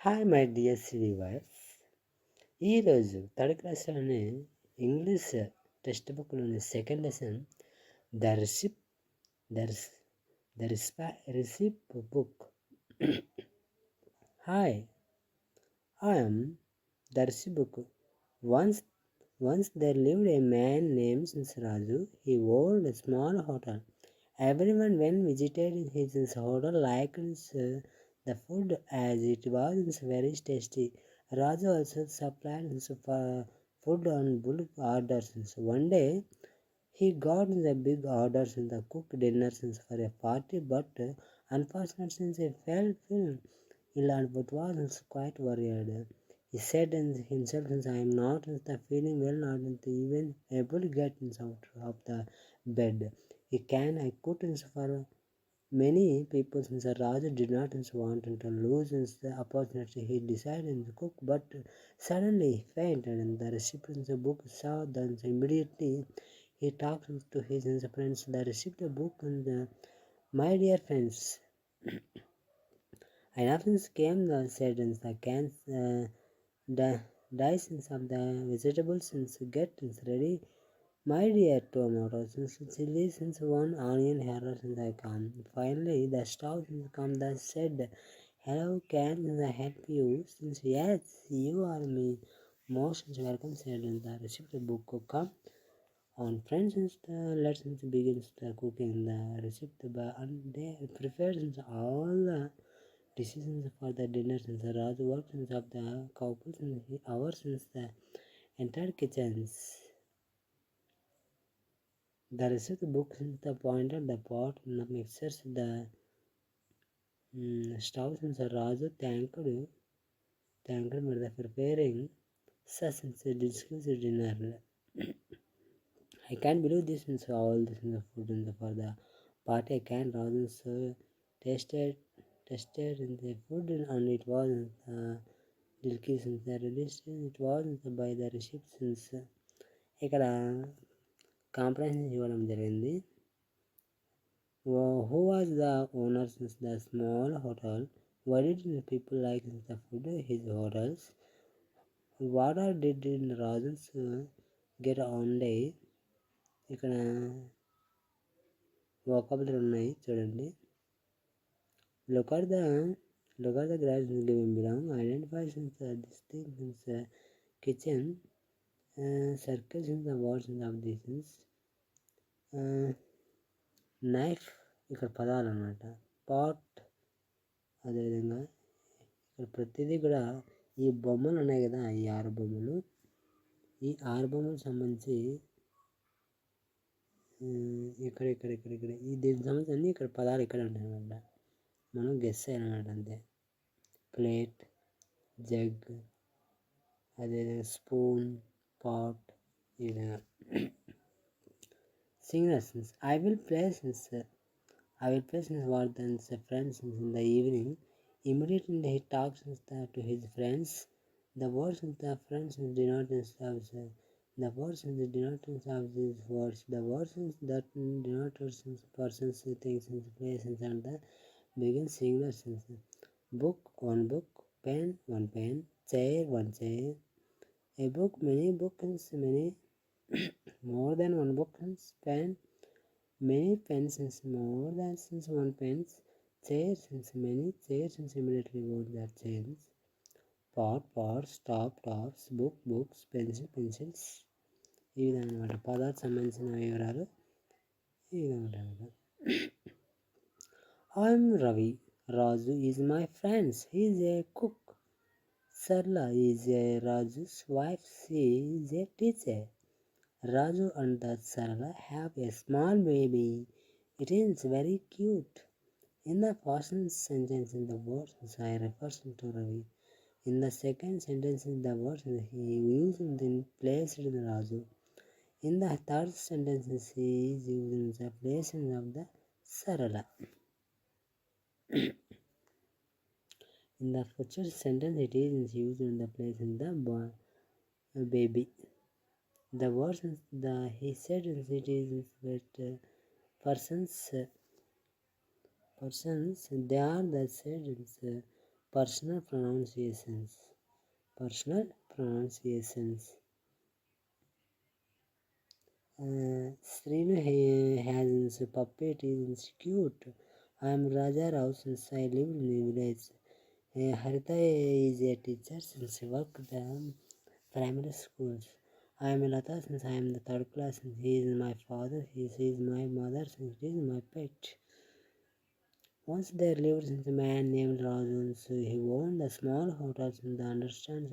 Hi my dear viewers. ఈరోజు third క్లాస్లోని English text బుక్లోని second lesson the recipe the recipe book. Hi, I'm the recipe book. Once, once there lived a man named Raju. He owned a small hotel. Everyone when visited his hotel liked the food as it was very tasty. Raju also supplied food on bulk orders. One day he got the big orders and the cooked dinners for a party, but unfortunately he felt ill but was quite worried. He said in himself, I am not feeling well, not even able to get out of the bed. I couldn't for many people since Raja did not want to lose the opportunity. He decided to cook, but suddenly he fainted, and the recipient's book saw that immediately. He talked to his friends. The recipient book and my dear friends. And often came the sentence, the cans, the dicings of the vegetables and get ready. My dear tomatoes, chilies, since one onion, carrots, and I come. Finally, the staff come that said, hello, can I help you? Since yes, you are me. Most welcome, said the receipt book. Come on, friends, let's begin the cooking. The receipt and they prepared all the decisions for the dinner since the Raj worked since of the couples and hours since the entire kitchens. The receipt book since the pointer, the pot, the mixers, the stove since the Raju thanked me for the preparing such a delicious dinner. I can't believe this since all this in the food and for the party. I can't Raju so tasted in the food and it was delicious in the religion. It was by the receptions. ఇక్కడ comprehension ఇవ్వడం జరిగింది. Who was the owner of the small hotel? Why did people like the food in his hotels? What did Rajans get on day? ఇక్కడ vocabulary ఉన్నాయి చూడండి. Look at the graphs given below. Identify the distinct kitchen. Circles in the walls of this. Knife ఇక్కడ పదాలు అన్నమాట. Pot, అదేవిధంగా ఇక్కడ ప్రతిదీ కూడా ఈ బొమ్మలు ఉన్నాయి కదా, ఈ 6 బొమ్మలు, ఈ 6 బొమ్మలకు సంబంధించి ఇక్కడ ఈ దీనికి సంబంధించి అన్నీ ఇక్కడ పదాలు ఇక్కడ ఉంటాయి అన్నమాట. మనం గెస్ చేయాలన్నమాట అంతే. ప్లేట్, జగ్, అదేవిధంగా స్పూన్, పాట్, ఈ విధంగా. Singers, I will play since what then friends in the evening. Immediately he talks to his friends. The words of the friends do not serve. The words do not serve these words. The words that do not persons, things, places, and the begin singers. Book, one book, pen, one pen, chair, one chair. A book, many books, many. More than one book pen, many pens more than one pens, chairs many chairs immediately both their chairs, pots, tops, books, pencils. ఈ విధంగా అనమాట పదార్థ సంబంధించిన వివరాలు ఈ విధంగా ఉంటాయి. I'm Ravi. Raju is my friend. He is a cook. Sarla is a Raju's wife. She is a teacher. Raju and the Sarala have a small baby. It is very cute. In the first sentence, in the words I refers to Ravi. In the second sentence, in the words he used in place in Raju. In the third sentence, he is using the place of the Sarala. In the future sentence, it is used in the place in the baby. The words he said it is with persons they are the said Personal pronunciations. Personal pronunciations. Srinu has a puppet is cute. I am Raja Rao since I live in the village. Harita is a teacher since I work the primary schools. I am Lata since I am the third class and he is my father. He is my mother since he is my pet. Once there lived a man named Raju. So he owned a small hotel and the understands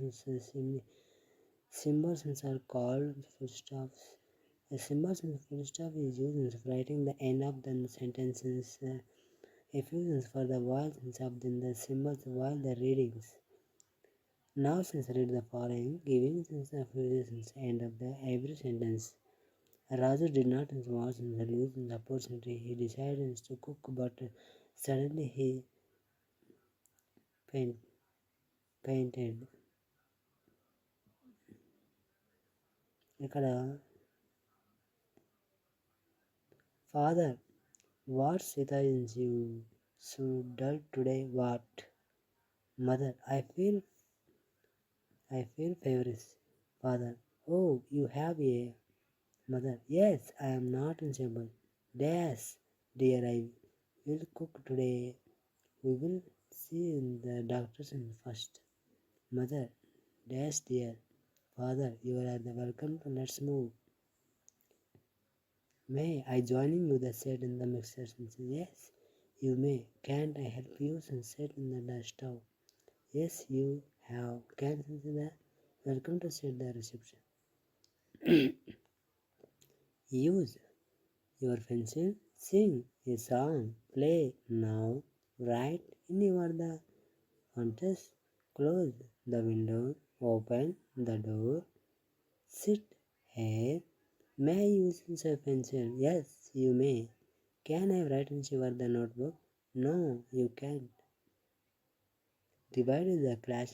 symbols are called full stops. A symbol and full stop is used in writing the end of the sentences. Effusions for the vowels of the symbols while the readings. Now since read the following, giving since effusions end of the every sentence. Raju did not was in the lose the opportunity. He decided to cook, but suddenly he paint, painted. ఇక్కడ father, what situations you so dull today? What mother? I feel favorites. Father, oh, you have a mother. Yes, I am not insable. Yes, dear, I will cook today. We will see in the doctors in first. Mother, dash dear. Father, you are the welcome to let's move. May I join you? The said in the mixer. Yes, you may. Can't I help you? Said in the stove. Yes, you have. Can the welcome to said the reception. Use your pencil. Sing a song. Play now. Write in your the contest. Close the window. Open the door. Sit here. May I use your pencil? Yes, you may. Can I write in your the notebook? No, you can't. Divide the class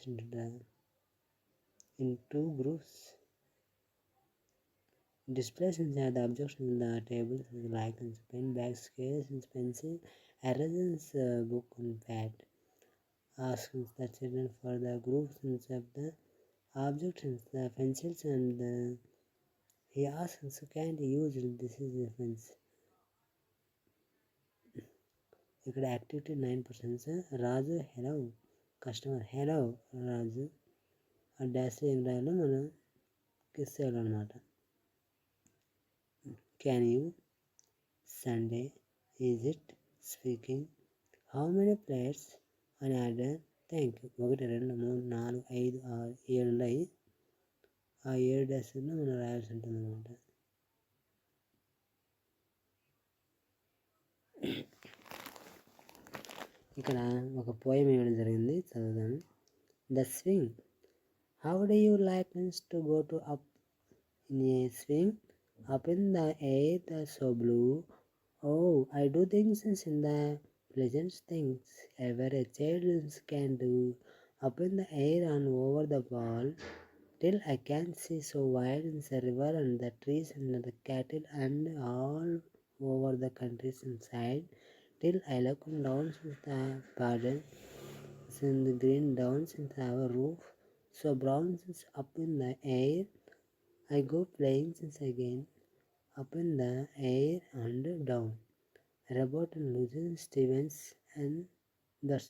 in two groups. Displays inside the objects in the tables like pen, bag, scales, pencil, erasers, book, and pad. Asks the children for the groups of the objects, the pencils, and he asks, can use this is the fence. ఇక్కడ activity 9% రాజు hello customer hello రాజు ఆ డాష్లో ఏం రాయాలో మనం kiss చేయాలన్నమాట. Can you Sunday is it speaking how many players అని order thank you 1 2 3 4 5 6 7 ఉన్నాయి. ఆ 7 డాష్లో మనం రాయాల్సి ఉంటుంది అనమాట. ఇక్కడ ఒక పోయం ఇవ్వడం జరిగింది, చదువుదాము. The swing how do you like to go to up in a swing up in the air that's so blue. Oh, I do things in the pleasant things ever a child can do. Up in the air and over the wall, till I can see so wide in the river and the trees and the cattle and all over the countries inside. Till I look down since the garden, in the green downs in our roof, so brown since up in the air. I go playing since again, up in the air and down. Robert and Lucien Stevens, and that's